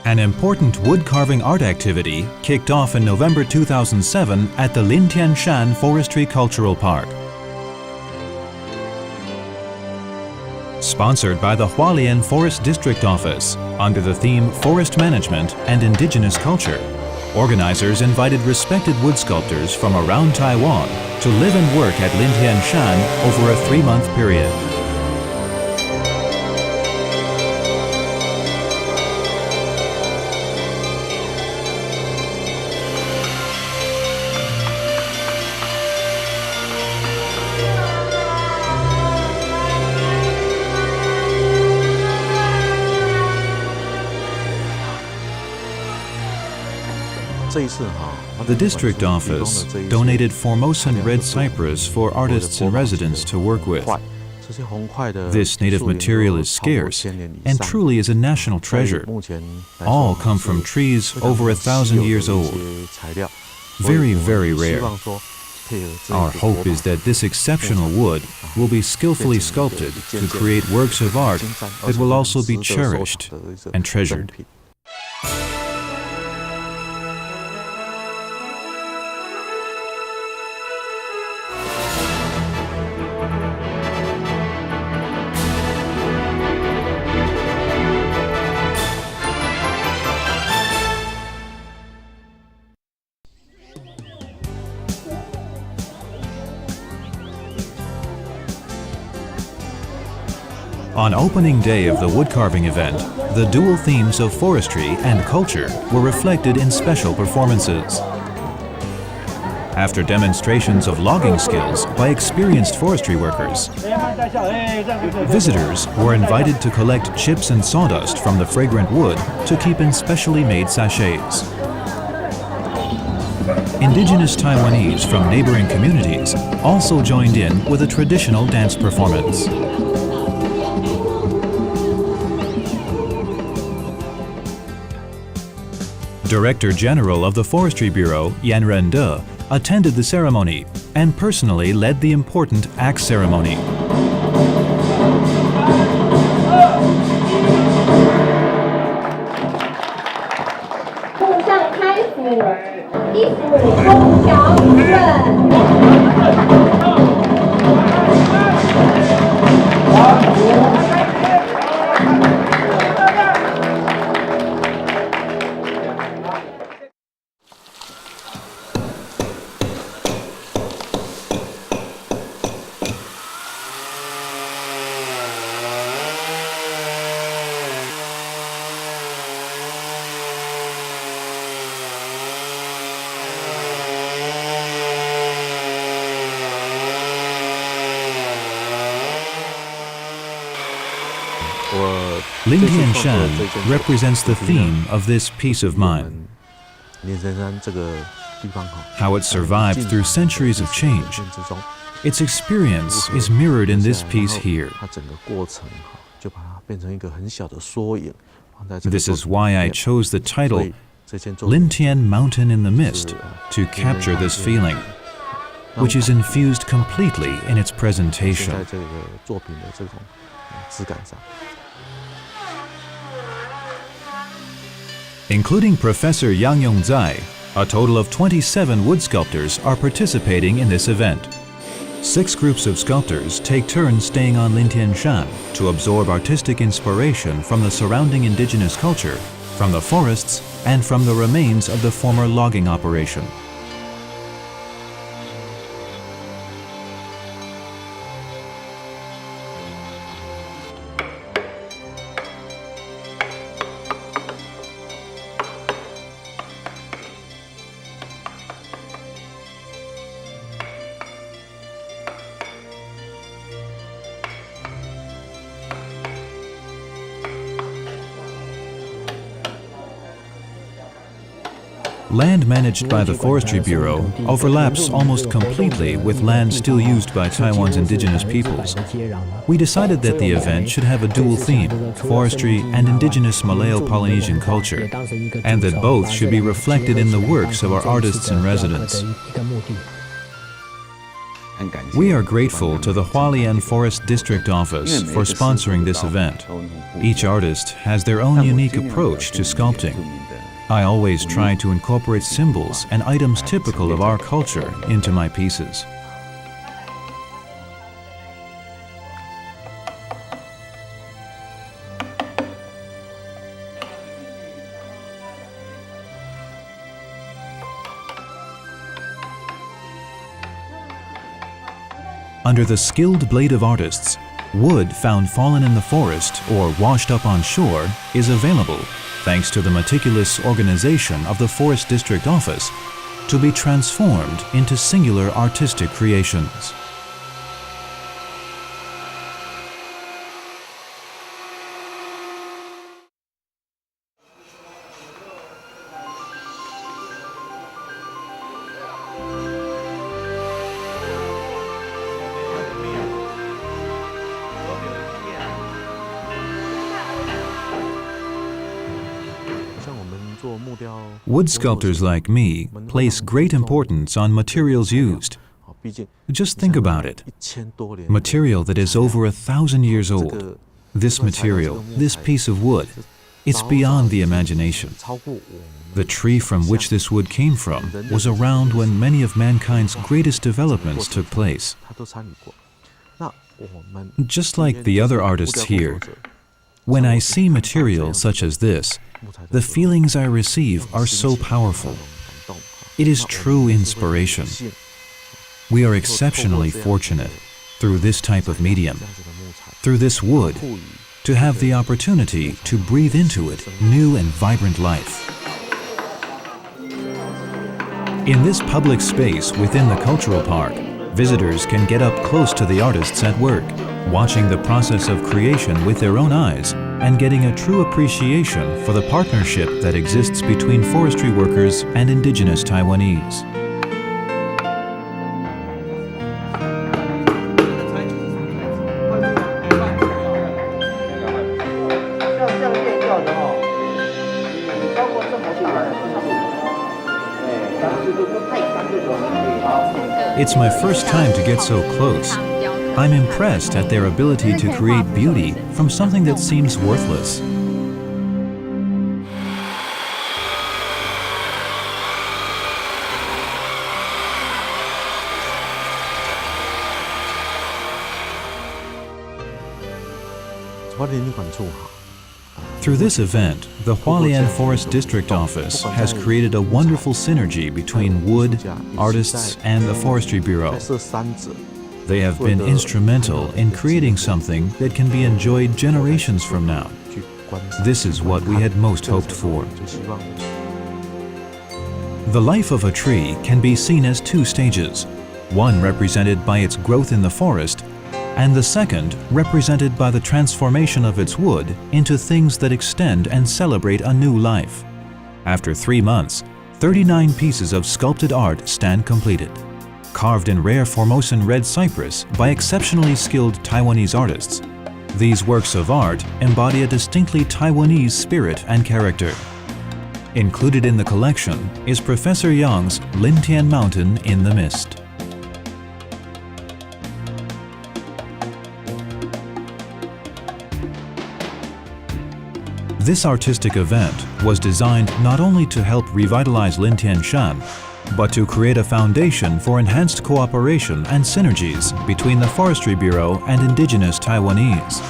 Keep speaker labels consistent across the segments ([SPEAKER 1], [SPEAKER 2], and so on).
[SPEAKER 1] An important wood carving art activity kicked off in November 2007 at the Lintian Shan Forestry Cultural Park. Sponsored by the Hualien Forest District Office under the theme Forest Management and Indigenous Culture, organizers invited respected wood sculptors from around Taiwan to live and work at Lintian Shan over a 3-month period. The district office donated Formosan red cypress for artists in residence to work with. This native material is scarce and truly is a national treasure. All come from trees over 1,000 years old. Very, very rare. Our hope is that this exceptional wood will be skillfully sculpted to create works of art that will also be cherished and treasured. On opening day of the woodcarving event, the dual themes of forestry and culture were reflected in special performances. After demonstrations of logging skills by experienced forestry workers, visitors were invited to collect chips and sawdust from the fragrant wood to keep in specially made sachets. Indigenous Taiwanese from neighboring communities also joined in with a traditional dance performance. Director General of the Forestry Bureau, Yan Rende, attended the ceremony and personally led the important axe ceremony. Lintian Shan represents the theme of this peace of mind. How it survived through centuries of change. Its experience is mirrored in this piece here. This is why I chose the title Lintian Mountain in the Mist to capture this feeling, which is infused completely in its presentation. Including Professor Yang Yongzai, a total of 27 wood sculptors are participating in this event. 6 groups of sculptors take turns staying on Lintian Shan to absorb artistic inspiration from the surrounding indigenous culture, from the forests, and from the remains of the former logging operation. Land managed by the Forestry Bureau overlaps almost completely with land still used by Taiwan's indigenous peoples. We decided that the event should have a dual theme, forestry and indigenous Malayo-Polynesian culture, and that both should be reflected in the works of our artists in residence. We are grateful to the Hualien Forest District Office for sponsoring this event. Each artist has their own unique approach to sculpting. I always try to incorporate symbols and items typical of our culture into my pieces. Under the skilled blade of artists, wood found fallen in the forest or washed up on shore is available, thanks to the meticulous organization of the Forest District Office, to be transformed into singular artistic creations. Wood sculptors like me place great importance on materials used. Just think about it. Material that is over 1,000 years old. This material, this piece of wood, it's beyond the imagination. The tree from which this wood came from was around when many of mankind's greatest developments took place. Just like the other artists here, when I see material such as this, the feelings I receive are so powerful. It is true inspiration. We are exceptionally fortunate, through this type of medium, through this wood, to have the opportunity to breathe into it new and vibrant life. In this public space within the cultural park, visitors can get up close to the artists at work, watching the process of creation with their own eyes and getting a true appreciation for the partnership that exists between forestry workers and indigenous Taiwanese. It's my first time to get so close. I'm impressed at their ability to create beauty from something that seems worthless. Through this event, the Hualien Forest District Office has created a wonderful synergy between wood, artists, and the Forestry Bureau. They have been instrumental in creating something that can be enjoyed generations from now. This is what we had most hoped for. The life of a tree can be seen as two stages, one represented by its growth in the forest, and the second represented by the transformation of its wood into things that extend and celebrate a new life. After 3 months, 39 pieces of sculpted art stand completed. Carved in rare Formosan red cypress by exceptionally skilled Taiwanese artists, these works of art embody a distinctly Taiwanese spirit and character. Included in the collection is Professor Yang's Lintian Mountain in the Mist. This artistic event was designed not only to help revitalize Lintian Shan, but to create a foundation for enhanced cooperation and synergies between the Forestry Bureau and indigenous Taiwanese.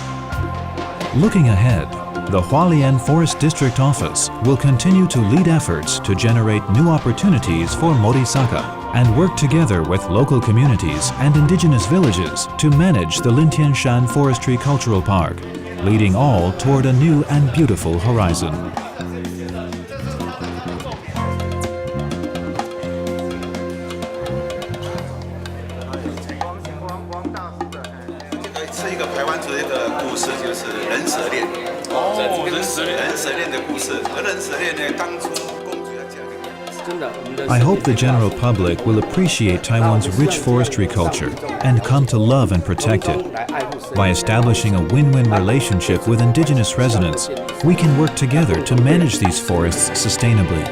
[SPEAKER 1] Looking ahead, the Hualien Forest District Office will continue to lead efforts to generate new opportunities for Morisaka and work together with local communities and indigenous villages to manage the Lintian Shan Forestry Cultural Park, leading all toward a new and beautiful horizon. I hope the general public will appreciate Taiwan's rich forestry culture and come to love and protect it. By establishing a win-win relationship with indigenous residents, we can work together to manage these forests sustainably.